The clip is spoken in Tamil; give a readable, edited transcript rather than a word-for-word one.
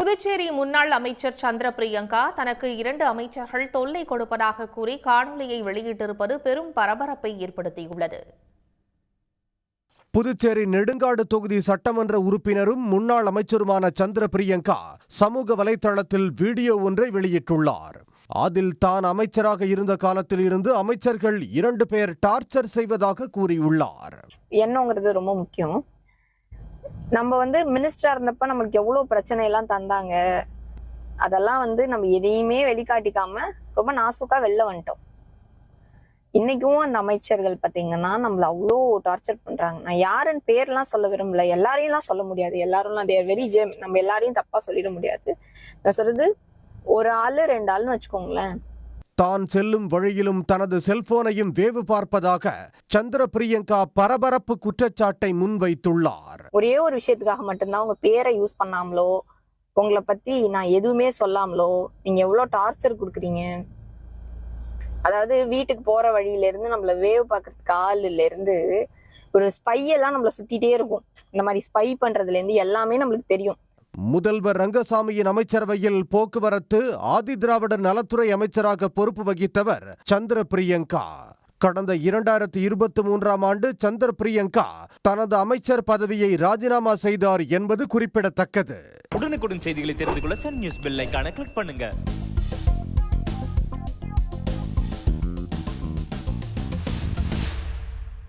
புதுச்சேரி முன்னாள் அமைச்சர் சந்திர பிரியங்கா தனக்கு 2 அமைச்சர்கள் தொல்லை கொடுப்பதாக கூறி காணொலியை வெளியிட்டிருப்பது பெரும் பரபரப்பை ஏற்படுத்தியுள்ளது. புதுச்சேரி நெடுங்காடு தொகுதி சட்டமன்ற உறுப்பினரும் முன்னாள் அமைச்சருமான சந்திர பிரியங்கா சமூக வலைதளத்தில் வீடியோ ஒன்றை வெளியிட்டுள்ளார். அதில் தான் அமைச்சராக இருந்த காலத்தில் இருந்து அமைச்சர்கள் 2 பேர் டார்ச்சர் செய்வதாக கூறியுள்ளார். என்னங்கிறது ரொம்ப முக்கியம். நம்ம மினிஸ்டரா இருந்தப்ப நம்மளுக்கு எவ்வளவு பிரச்சனை எல்லாம் தந்தாங்க. அதெல்லாம் நம்ம எதையுமே வெளிக்காட்டிக்காம ரொம்ப நாசுக்கா வெளில வந்துட்டோம். இன்னைக்கும் அந்த அமைச்சர்கள் பாத்தீங்கன்னா நம்மள அவ்வளோ டார்ச்சர் பண்றாங்க. நான் யாருன்னு பேர்லாம் சொல்ல விரும்பல, எல்லாரையும் சொல்ல முடியாது, எல்லாரும் வெரி ஜெம், நம்ம எல்லாரையும் தப்பா சொல்லிட முடியாது. நான் சொல்றது ஒரு ஆளு 2 ஆளுன்னு வச்சுக்கோங்களேன். தான் செல்லும் வழியிலும் தனது செல்போனையும் வேவு பார்ப்பதாக சந்திர பிரியங்கா பரபரப்பு குற்றச்சாட்டை முன்வைத்துள்ளார். ஒரே ஒரு விஷயத்துக்காக மட்டும்தான் உங்க பேரை யூஸ் பண்ணாமலோ, உங்களை பத்தி நான் எதுவுமே சொல்லாமலோ நீங்க எவ்வளவு டார்ச்சர் கொடுக்குறீங்க. அதாவது வீட்டுக்கு போற வழியில இருந்து நம்மள வேவ் பாக்குறதுக்கு ஆளுல இருந்து ஒரு ஸ்பை எல்லாம் நம்மள சுத்திட்டே இருக்கும். இந்த மாதிரி ஸ்பை பண்றதுல இருந்து எல்லாமே நம்மளுக்கு தெரியும். முதல்வர் ரங்கசாமியின் அமைச்சரவையில் போக்குவரத்து ஆதி திராவிடர் நலத்துறை அமைச்சராக பொறுப்பு வகித்தவர் சந்திர பிரியங்கா. கடந்த 2023ஆம் ஆண்டு சந்திர பிரியங்கா தனது அமைச்சர் பதவியை ராஜினாமா செய்தார் என்பது குறிப்பிடத்தக்கது. உடனுக்குடன் செய்திகளை தெரிந்து கொள்ள சன் நியூஸ் பெல் ஐகானை கிளிக் பண்ணுங்க.